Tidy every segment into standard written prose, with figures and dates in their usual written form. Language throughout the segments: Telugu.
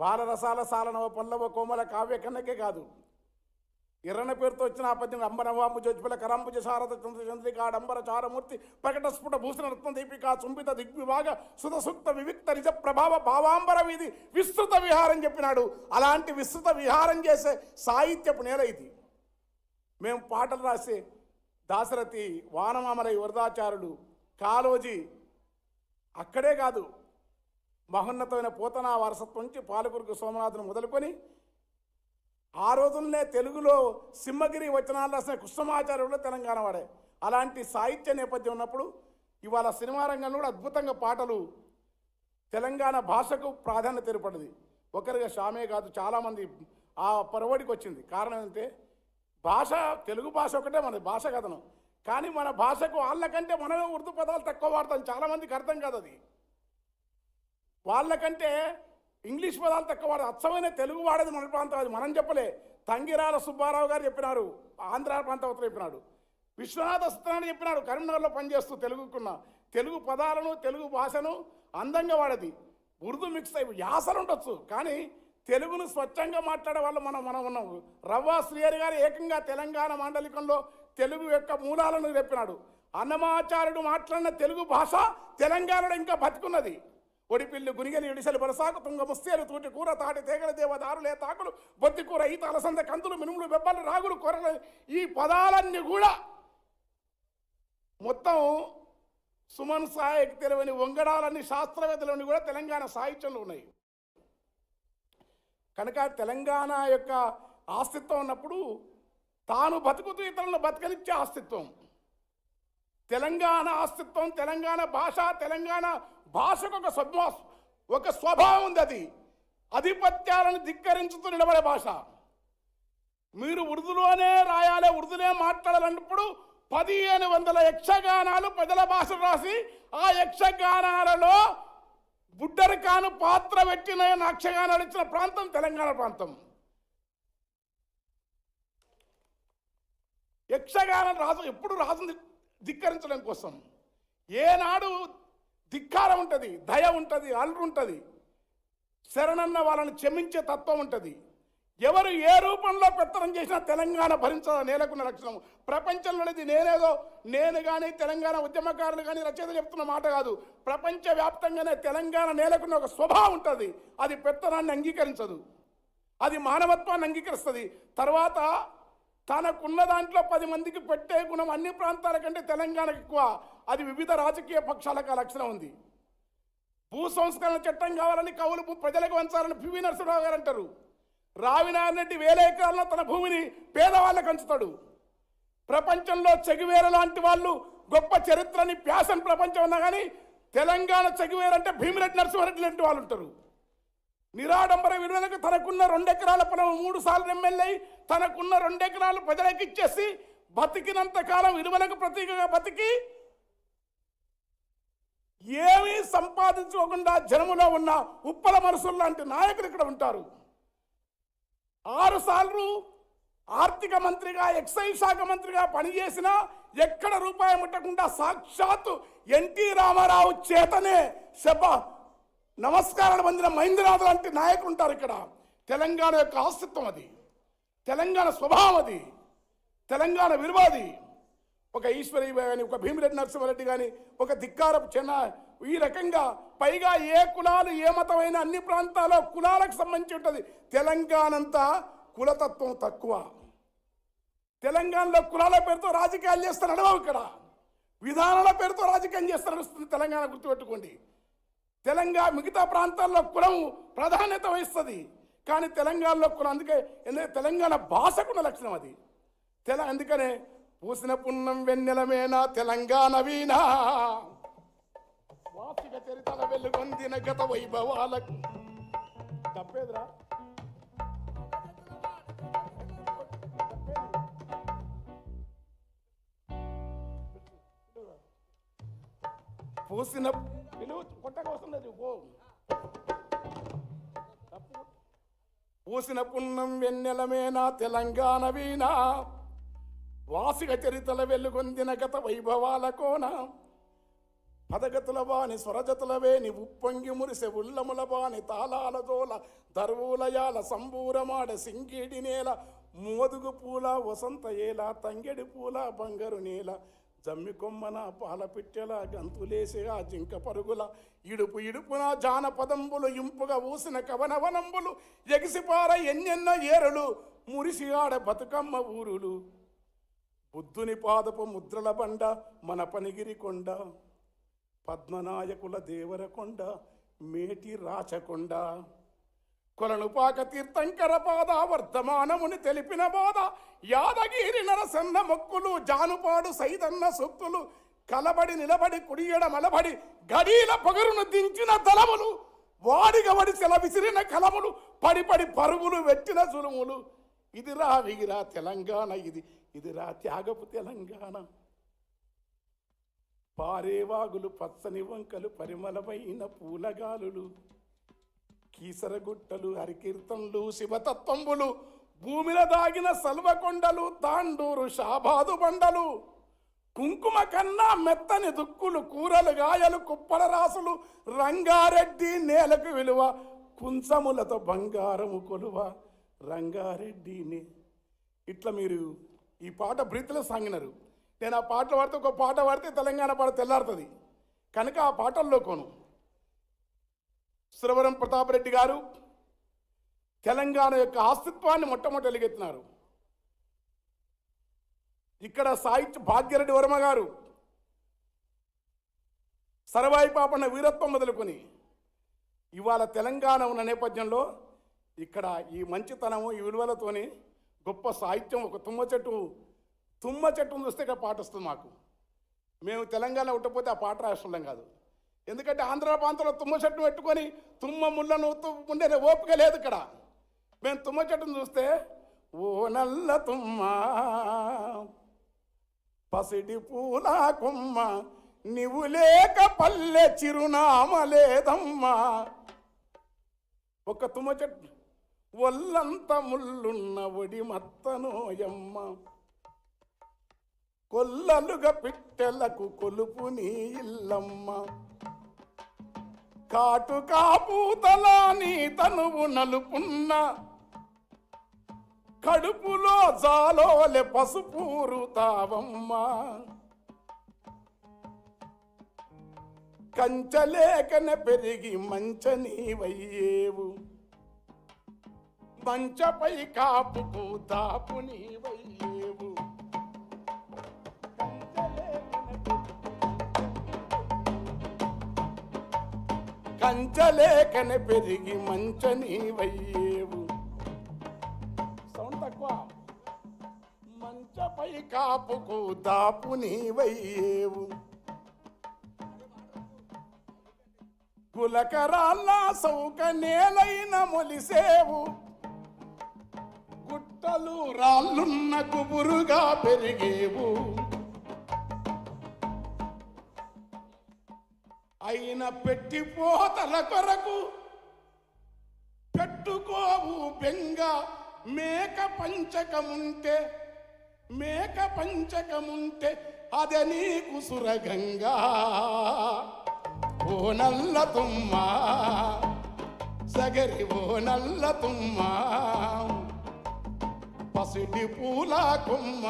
బాలరసాల సాలనవ పల్లవ కోమల కావ్య కన్నకే కాదు, ఎర్రన పేరుతో వచ్చిన ఆ పద్యం అంబరవాంబు జోజ్పల కరంబుజ శారద చంద్రిక డంబర చారమూర్తి ప్రకట స్ఫుట భూషణ రత్న దీపిక చుంబిత దిగ్విభాగ సుధసూక్త వివిక్త నిజ ప్రభావ భావాంబర వీధి విస్తృత విహారం చెప్పినాడు. అలాంటి విస్తృత విహారం చేసే సాహిత్యపు నేల ఇది. మేము పాటలు రాసే దాశరథి, వానమామలై, వరదాచారుడు, కాలోజీ, అక్కడే కాదు మహోన్నతమైన పోతన వారసత్వం నుంచి పాలకురుకు సోమనాథుని మొదలుకొని ఆ రోజుల్నే తెలుగులో సింహగిరి వచనాలు రాసిన కృష్ణమాచార్యుడు తెలంగాణ వాడే. అలాంటి సాహిత్య నేపథ్యం ఉన్నప్పుడు ఇవాళ సినిమా రంగంలో కూడా అద్భుతంగా పాటలు తెలంగాణ భాషకు ప్రాధాన్యత ఏర్పడింది. ఒకరిగా షామే కాదు, చాలామంది ఆ పరవడికి వచ్చింది. కారణం ఏంటంటే భాష, తెలుగు భాష ఒకటే మన భాష కథను, కానీ మన భాషకు వాళ్ళకంటే మనమే ఉర్దూ పదాలు తక్కువ వాడతాం. చాలామందికి అర్థం కాదు అది. వాళ్ళకంటే ఇంగ్లీష్ పదాలు తక్కువ వాడదు. అచ్చమైన తెలుగు వాడేది మన ప్రాంతం. అది మనం చెప్పలే, తంగిరాల సుబ్బారావు గారు చెప్పినారు, ఆంధ్ర ప్రాంతం చెప్పినాడు. విశ్వనాథ సత్యనారాయణ చెప్పినాడు, కరీంనగర్లో పనిచేస్తూ తెలుగు పదాలను, తెలుగు భాషను అందంగా వాడేది. ఉర్దూ మిక్స్ అయి యాసలు ఉండొచ్చు, కానీ తెలుగును స్వచ్ఛంగా మాట్లాడే వాళ్ళు మనం ఉన్నాము. రవ్వ శ్రీహరి గారు ఏకంగా తెలంగాణ మాండలికంలో తెలుగు యొక్క మూలాలను చెప్పినాడు. అన్నమాచార్యుడు మాట్లాడిన తెలుగు భాష తెలంగాణలో ఇంకా బతుకున్నది. ఒడిపిల్లు గునిగలి ఇడిసలు బరసాకు తుంగ ముస్తేలు తూటి కూర తాటి తేగల దేవదారులే తాకులు బొత్తి కూర ఈత అలసంద కందులు మినుములు బెబ్బలు రాగులు కూరలు, ఈ పదాలన్నీ కూడా మొత్తం సుమన్ సాయికి తెలియని వంగడాలన్నీ శాస్త్రవేత్తలన్నీ కూడా తెలంగాణ సాహిత్యంలో ఉన్నాయి. కనుక తెలంగాణ యొక్క ఆస్తిత్వం ఉన్నప్పుడు తాను బతుకుతూ ఇతరులను బతకనిచ్చే ఆస్తిత్వం తెలంగాణ ఆస్తిత్వం. తెలంగాణ భాష, తెలంగాణ భాషకు ఒక స్వభావం ఉంది. అది ఆధిపత్యాలను ధిక్కరించుతూ నిలబడే భాష. మీరు ఉర్దూలోనే రాయాలి, ఉర్దూనే మాట్లాడాలన్నప్పుడు 1500 యక్షగానాలు ప్రజల భాషలు రాసి ఆ యక్షగానాలలో బుడ్డరికాను పాత్ర పెట్టిన యక్షగానాలు ఇచ్చిన ప్రాంతం తెలంగాణ ప్రాంతం. యక్షగానం రాజు ఎప్పుడు రాజుని ధిక్కరించడం కోసం. ఏనాడు ధిక్కారం ఉంటుంది, దయ ఉంటుంది, అల్లు ఉంటుంది, శరణన్న వాళ్ళని క్షమించే తత్వం ఉంటుంది. ఎవరు ఏ రూపంలో పెత్తనం చేసినా తెలంగాణ భరించ నేలకున్న లక్షణం. ప్రపంచంలోది నేను కానీ తెలంగాణ ఉద్యమకారులు కానీ రచయితలు చెప్తున్న మాట కాదు. ప్రపంచవ్యాప్తంగానే తెలంగాణ నేలకున్న ఒక స్వభావం ఉంటుంది. అది పెత్తనాన్ని అంగీకరించదు, అది మానవత్వాన్ని అంగీకరిస్తుంది. తర్వాత తనకున్న దాంట్లో 10 మందికి పెట్టే గుణం అన్ని ప్రాంతాల కంటే తెలంగాణకు ఎక్కువ. అది వివిధ రాజకీయ పక్షాలకు లక్షణం ఉంది. భూ సంస్కరణ చట్టం కావాలని కౌలు ప్రజలకు వంచాలని పివి నరసింహరావు గారు అంటారు. రావినారాయణ రెడ్డి 1000 ఎకరాల్లో తన భూమిని పేదవాళ్ళకు పంచుతాడు. ప్రపంచంలో చెగువేర లాంటి వాళ్ళు గొప్ప చరిత్రని ప్యాషన్ ప్రపంచం ఉన్నా కానీ తెలంగాణ చెగువేరంటే భీమిరెడ్డి నరసింహారెడ్డి లాంటి వాళ్ళు ఉంటారు. నిరాడంబర విలువలకు తనకున్న 2 ఎకరాల పొలం 3 సార్లు ఎమ్మెల్యే తనకున్న 2 ఎకరాలు ప్రజలకు ఇచ్చేసి బతికినంత కాలం విలువలకు ప్రతీకగా బతికి ఏమీ సంపాదించుకోకుండా జనములో ఉన్న ఉప్పల మనసులు లాంటి నాయకులు ఇక్కడ ఉంటారు. 6 సార్లు ఆర్థిక మంత్రిగా, ఎక్సైజ్ శాఖ మంత్రిగా పనిచేసిన ఎక్కడ రూపాయి ముట్టకుండా సాక్షాత్తు ఎన్టీ రామారావు చేతనే నమస్కారాలు పొందిన మహేంద్రనాథ్ లాంటి నాయకులు ఉంటారు ఇక్కడ. తెలంగాణ యొక్క ఆస్తిత్వం అది, తెలంగాణ స్వభావం అది, తెలంగాణ విలువ అది. ఒక ఈశ్వరి కానీ, ఒక భీమిరెడ్డి నరసింహారెడ్డి కానీ, ఒక ధిక్కారపు ఈ రకంగా పైగా ఏ కులాలు ఏ మతమైన అన్ని ప్రాంతాల్లో కులాలకు సంబంధించి ఉంటుంది. తెలంగాణ అంతా కులతత్వం తక్కువ. తెలంగాణలో కులాల పేరుతో రాజకీయాలు చేస్తారు నడవవు. ఇక్కడ విధానాల పేరుతో రాజకీయం చేస్తారు నడుస్తుంది తెలంగాణ. గుర్తుపెట్టుకోండి, తెలంగాణ మిగతా ప్రాంతాల్లో కులం ప్రాధాన్యత వహిస్తుంది, కానీ తెలంగాణలో కులం. అందుకే తెలంగాణ భాషకున్న లక్షణం అది. అందుకనే పూసిన పున్నం వెన్నెలమేనా తెలంగాణ వీణా వార్షిక చరిత్రల వెలుగొందిన గత వైభవాలకు. తప్పేదిరా, పూసిన కొట్టక వస్తున్నది. పూసిన పున్నం వెన్నెలమేనా తెలంగాణ వీణా వాసిక చరిత్రల వెలుగొందిన గత వైభవాల కోన పదగతుల బాని స్వరజతులవేని ఉప్పొంగి మురిసె ఉల్లముల బాని తాళాల జోల దర్వులయాల సంబూరమాడ సింగిడి నేల మోదుగు పూల వసంత ఏల తంగెడి పూల బంగారు నేల జమ్మి కొమ్మన పాల పిట్టెల గంతులేసే ఆ జింక పరుగుల ఇడుపు ఇడుపున జానపదంబులు ఇంపుగా ఊసిన కవనవనంబులు ఎగిసిపార ఎన్నెన్న ఏరులు మురిసి ఆడ బతుకమ్మ ఊరులు బుద్ధుని పాదపు ముద్రల బండ మన పనిగిరి కొండ పద్మనాయకుల దేవరకొండ మేటి రాచకొండ కొలనుపాక తీర్థంకర పాద వర్ధమానముని తెలిపిన బాధ యాదగిరి నరసన్న మొక్కులు జానుపాడు సైదన్న సొక్కులు కలబడి నిలబడి కుడియడ మలబడి గడీల పొగరును దించిన దళములు వాడిగవడి సెల విసిరిన కలములు పడిపడి పరుగులు వెట్టిన జులుములు ఇదిరా విగిరా తెలంగాణ ఇదిరా త్యాగపు తెలంగాణ పారేవాగులు పచ్చని వంకలు పరిమళమైన పూలగాలులు కీసరగుట్టలు హరికీర్తనలు శివతత్వంబులు భూమిలో దాగిన సల్వకొండలు తాండూరు షాబాదు బండలు కుంకుమ కన్నా మెత్తని దుక్కులు కూరలు గాయలు కుప్పల రాసులు రంగారెడ్డి నేలకు విలువ కుంచములతో బంగారము కొలువ రంగారెడ్డిని. ఇట్లా మీరు ఈ పాట బ్రీత్లో సాగినారు. నేను ఆ పాటలు పాడితే ఒక పాట పాడితే తెలంగాణ పాట తెల్లారుతుంది కనుక ఆ పాటల్లో కోను. సురవరం ప్రతాపరెడ్డి గారు తెలంగాణ యొక్క అస్తిత్వాన్ని మొట్టమొదటి వెలిగెత్తినారు. ఇక్కడ సాహిత్య భాగ్యరెడ్డి వర్మ గారు సరవాయి పాపన్న వీరత్వం మొదలుకొని ఇవాళ తెలంగాణ ఉన్న నేపథ్యంలో ఇక్కడ ఈ మంచితనము ఈ విలువలతోని గొప్ప సాహిత్యం ఒక తుమ్మ చెట్టును చూస్తే ఇక్కడ పాట వస్తుంది మాకు. మేము తెలంగాణ ఉండకపోతే ఆ పాట రాష్ట్రం కాదు. ఎందుకంటే ఆంధ్ర ప్రాంతంలో తుమ్మ చెట్టు పెట్టుకొని తుమ్మ ముళ్ళను ఉండే ఓపిక లేదు ఇక్కడ. మేము తుమ్మ చెట్టును చూస్తే ఓ నల్ల తుమ్మ పసిడి పూల కొమ్మ నీవు లేక పల్లె చిరునామ లేదమ్మా. ఒక తుమ్మ చెట్టు ఒల్లంత ముళ్ళున్న ఒడి మత్తనోయమ్మ కొల్లలుగా పిట్టెలకు కొలుపు నీ ఇల్లమ్మ కాటు కాపూతలా నీ తనువు నలుపున్న కడుపులో జాలోలె పసుపూరుతావమ్మ కంచలేకన పెరిగి మంచనీవయ్యేవు మంచపై కాపుకు దాపు నీవయ్యేవు కంచలేకన పెరిగి మంచనీవయ్యేవు. సౌండ్ తక్కువ. మంచపై కాపుకు దాపు నీవయ్యేవు గులకరాళ్ళ సౌక నేలైన మొలిసేవు గుట్టలు రాళ్ళున్న గుబురుగా పెరిగేవు అయిన పెట్టిపోతల కొరకు పెట్టుకోవు బెంగ మేక పంచకముంటే అదే నీకు సురగంగా. ఓ నల్ల తుమ్మ సగరి ఓ నల్ల తుమ్మ పసిడి పూల కొమ్మ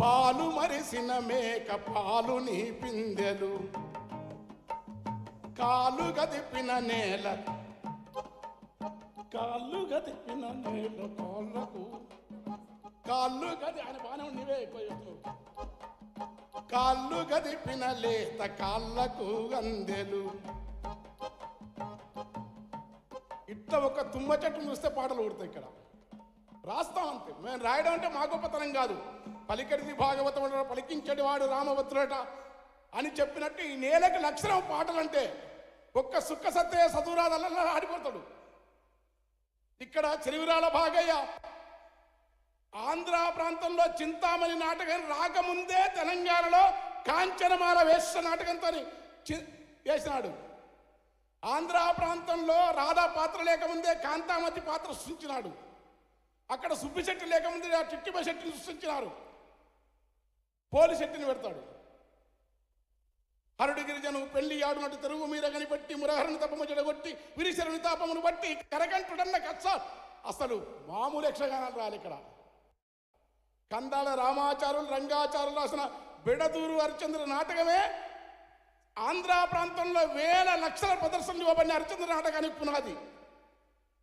పాలు మరిసిన మేక పాలు నీ పిందెలు కాళ్ళు గదిపిన నేల కాళ్ళు గది ఆయన బాగానే నీవే ఎక్కువ చెప్తున్నావు. కాళ్ళు గదిపిన లేత కాళ్ళకు అందెలు. ఇట్లా ఒక తుమ్మ చెట్టును చూస్తే పాటలు ఊడతాయి. ఇక్కడ రాస్తాం అంతే. మేము రాయడం అంటే మా గొప్పతనం కాదు. పలికెడిది భాగవతం పలికించడి వాడు రామభద్రుడట అని చెప్పినట్టు ఈ నేలకు లక్షణం పాటలంటే. ఒక్క సుక్క సత్య చదువురాదల్లా ఆడిపోతాడు. ఇక్కడ చెరివిరాల భాగయ్య ఆంధ్ర ప్రాంతంలో చింతామణి నాటకం రాకముందే తెలంగాణలో కాంచనమాల వేష నాటకంతో వేసినాడు. ఆంధ్ర ప్రాంతంలో రాధా పాత్ర లేకముందే కాంతామతి పాత్ర సృష్టించినాడు. అక్కడ సుబ్బి శెట్టి లేకముందు ఆ చిట్టిబ శెట్టిని సృష్టించినారు. పోలి శెట్టిని పెడతాడు. హరుడు గిరిజను పెళ్లి ఆడునట్టు తెరుగు మీద కనిపెట్టి మురహరుని తపము చెడగొట్టి విరిశరుని తాపమును బట్టి కరగంటుడన్న కచ్చ. అసలు మామూలు యక్షగానాలు రాలి ఇక్కడ. కందాల రామాచారులు రంగాచారులు రాసిన బిడదూరు హరిశ్చంద్ర నాటకమే ఆంధ్ర ప్రాంతంలో వేల లక్షల ప్రదర్శనలు ఇవ్వబడిన హరిశ్చంద్ర నాటకానికి పునాది.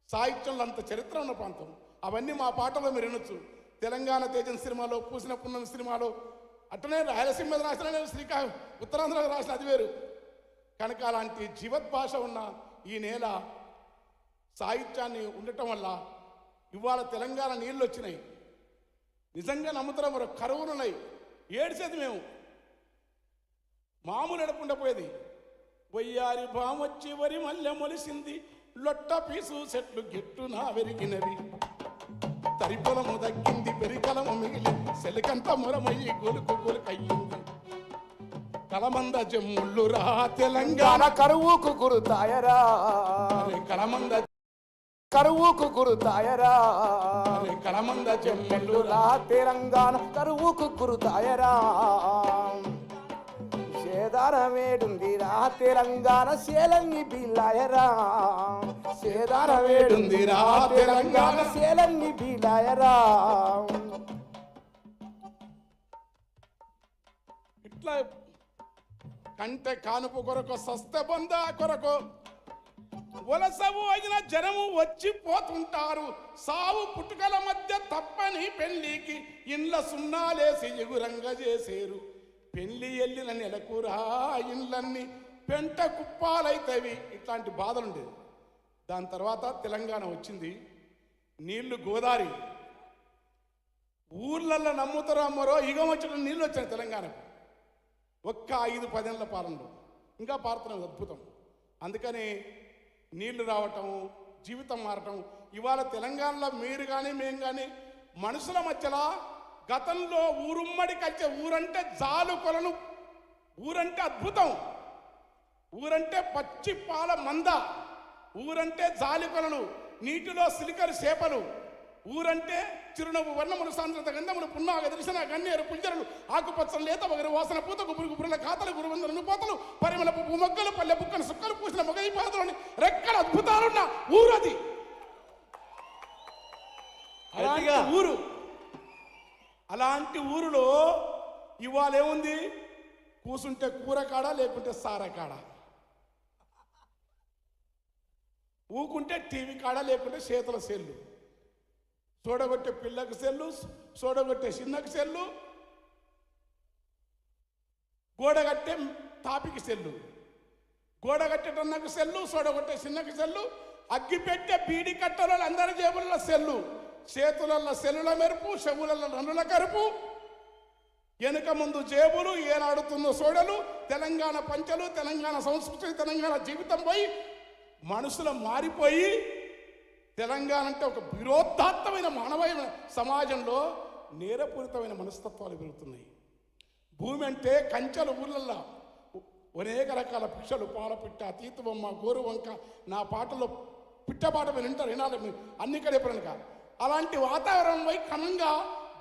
సాహిత్యంలో అంత చరిత్ర ఉన్న ప్రాంతం. అవన్నీ మా పాటలో మీరు వినొచ్చు. తెలంగాణ తేజన్ సినిమాలో, పూసిన పున్నం సినిమాలో, అట్లనే రాయలసీమ మీద రాసిన ఉత్తరాంధ్రలో రాసిన అది వేరు. కనుక అలాంటి జీవత్ భాష ఉన్న ఈ నేల సాహిత్యాన్ని ఉండటం వల్ల ఇవాళ తెలంగాణ నీళ్ళు వచ్చినాయి. నిజంగా నమ్ముతున్నాం. మరో కరువులున్నాయి. ఏడ్చేది మేము మామూలు ఎడకుండపోయేది. వయ్యారి బామొచ్చి వరి మల్లె మొలిసింది, లొట్ట పీసు చెట్లు గిట్టు నా వెరిగినవి, తరిపొలము దక్కింది పెరికలము మిగిలి, సెలికంత మురమయ్యి గొలుకు గొలుకయ్యింది, కలమంద జమ్ముళ్ళు రా తెలంగాణ కరువుకు గురుతాయరా, కలమంద కరువుకు గురుతాయరా, కలమంద జమ్ముళ్ళు రా తెలంగాణ కరువుకు గురుతాయరా, సేదారమేడుంది రా తెలంగాణ సేలన్ని బిల్లాయరా, సేదారమేడుంది రా తెలంగాణ సేలన్ని బిల్లాయరా. ఇట్లా కంటే కానుపు కొరకు సస్త బొంద కొరకు వలసవు అయిన జనము వచ్చిపోతుంటారు. సావు పుట్టుకల మధ్య తప్పని పెళ్లికి ఇండ్ల సున్నాలేసి ఎగురంగా చేసేరు. పెళ్లి వెళ్ళిన నెలకురా ఇండ్లన్నీ పెంట కుప్పాలైతవి. ఇట్లాంటి బాధలుండేది. దాని తర్వాత తెలంగాణ వచ్చింది. నీళ్లు గోదావరి ఊర్లల్లో నమ్ముతారో అమ్మరో ఇగం వచ్చిన నీళ్ళు వచ్చాయి తెలంగాణకు. ఒక్క 5-10 ఏళ్ల పాలనలో ఇంకా పారుతున్నాం. అద్భుతం. అందుకని నీళ్లు రావటం, జీవితం మారటం. ఇవాళ తెలంగాణలో మీరు కానీ మేము కానీ మనుషుల మధ్యలో గతంలో ఊరుమ్మడి కలిసే ఊరంటే జాలు కొలను, ఊరంటే అద్భుతం, ఊరంటే పచ్చి పాల మంద, ఊరంటే జాలి కొలను, నీటిలో సిలికరు చేపలు, ఊరంటే చిరునవ్వు వర్ణములు సాంద్రత గంధములు పున్నాగ దర్శన గన్నేరు పుంజరులు ఆకుపచ్చలు లేత ఒకరి వాసన పూత గుబురు గుబురుల ఖాతలు గురువందరను పోతలు పరిమళ పువ్వు మొగ్గలు పల్లె బుక్కలు సుక్కలు పూసిన మొగయి పాదలోని రెక్కల అద్భుతాలున్న ఊరు అది. అలాంటి ఊరు, అలాంటి ఊరిలో ఇవాళ ఏముంది? కూసుంటే కూర కాడ, లేకుంటే సార కాడ, ఊకుంటే టీవీ కాడ, లేకుంటే చేతుల సెల్లు, చూడగొట్టే పిల్లకు సెల్లు, చూడగొట్టే చిన్నకు సెల్లు, గోడగట్టే తాపికి సెల్లు, గోడగట్టేటన్నకు సెల్లు, చూడగొట్టే చిన్నకు సెల్లు, అగ్గి పెట్టే బీడి కట్టలలో అందరి జేబులలో సెల్లు, చేతులలో సెల్లుల మెరుపు, చెవులలో నన్నుల కరుపు, వెనుక ముందు జేబులు, ఏలాడుతున్న సోడలు, తెలంగాణ పంచలు, తెలంగాణ సంస్కృతి, తెలంగాణ జీవితం పోయి మనుషులు మారిపోయి తెలంగాణ అంటే ఒక విరోధాత్మకమైన మానవమైన సమాజంలో నేరపూరితమైన మనస్తత్వాలు పెరుగుతున్నాయి. భూమి అంటే కంచెల ఊళ్ళల్లో అనేక రకాల పిక్షలు, పాలపిట్ట, తీతుబొమ్మ, గోరు వంక, నా పాటలో పిట్టపాట మీరు వింటారు, వినాలి మీరు అన్ని కడపరనుక. అలాంటి వాతావరణంపై క్రమంగా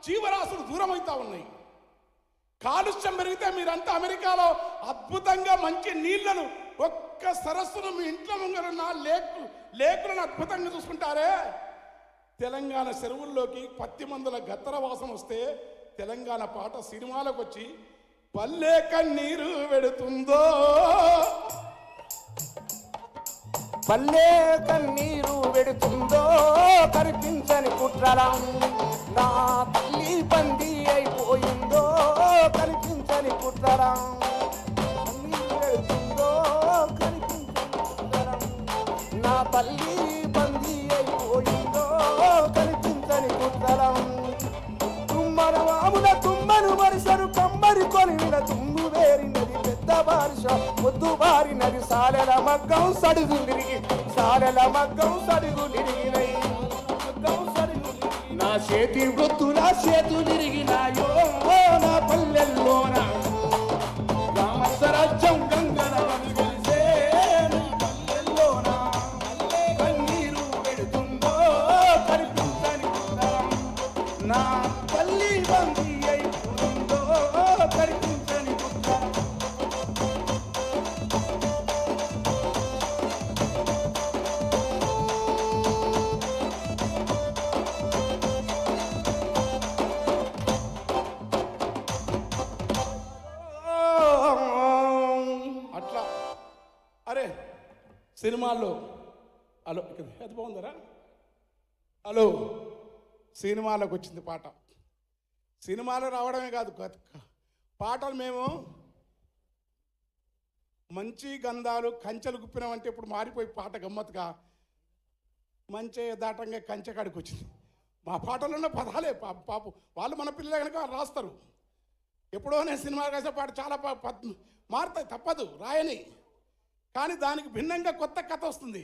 జీవరాశులు దూరం అవుతా ఉన్నాయి. కాలుష్యం పెరిగితే మీరంతా అమెరికాలో అద్భుతంగా మంచి నీళ్లను, ఒక్క సరస్సును మీ ఇంట్లో ముంగరున్న లేకులను అద్భుతంగా చూసుకుంటారే. తెలంగాణ చెరువుల్లోకి పత్తి మందుల గత్తర వాసన వస్తే తెలంగాణ పాట సినిమాలకు వచ్చి పల్లె కన్నీరు వెడుతుందో, పల్లె కన్నీరు వెడుతుందో కనిపించని కుట్రలం, నా తల్లి బందీ అయిపోయిందో కనిపించని కుట్రలం, కన్నీరు వెడుతుందో కనిపించని కుట్రలం, నా తల్లి బందీ అయిపోయిందో కనిపించని కుట్రలం, తుమ్మన మాముల తుమ్మను వరుసను కమ్మరి కొనిన తుమ్ము వేరినది పెద్ద బారిష పొద్దు బారినది సాలెల మగ్గం సడుగు తిరిగి, సాలెల మగ్గం సడుగు తిరిగినై, మగ్గం సడుగు నా చేతి వృత్తుల చేతులిరిగినాయో నా పల్లెల్లోన రామస్వరాజ్యం గంగల వెలిసే నా పల్లెల్లోన, కన్నీరు వెడుతుందో కనిపించని కుట్రలం, సినిమాల్లో హలో అది బాగుందరా హలో సినిమాలకు వచ్చింది పాట. సినిమాలో రావడమే కాదు పాటలు మేము మంచి గంధాలు కంచెలు గుప్పినామంటే ఇప్పుడు మారిపోయి పాట గమ్మత్తుగా మంచి దాటంగా కంచె కాడికి వచ్చింది. మా పాటలున్న పదాలే పాపు వాళ్ళు మన పిల్లలే కనుక రాస్తారు. ఎప్పుడో నేను సినిమా రాసే పాట చాలా మారుతాయి, తప్పదు రాయని. కానీ దానికి భిన్నంగా కొత్త కథ వస్తుంది.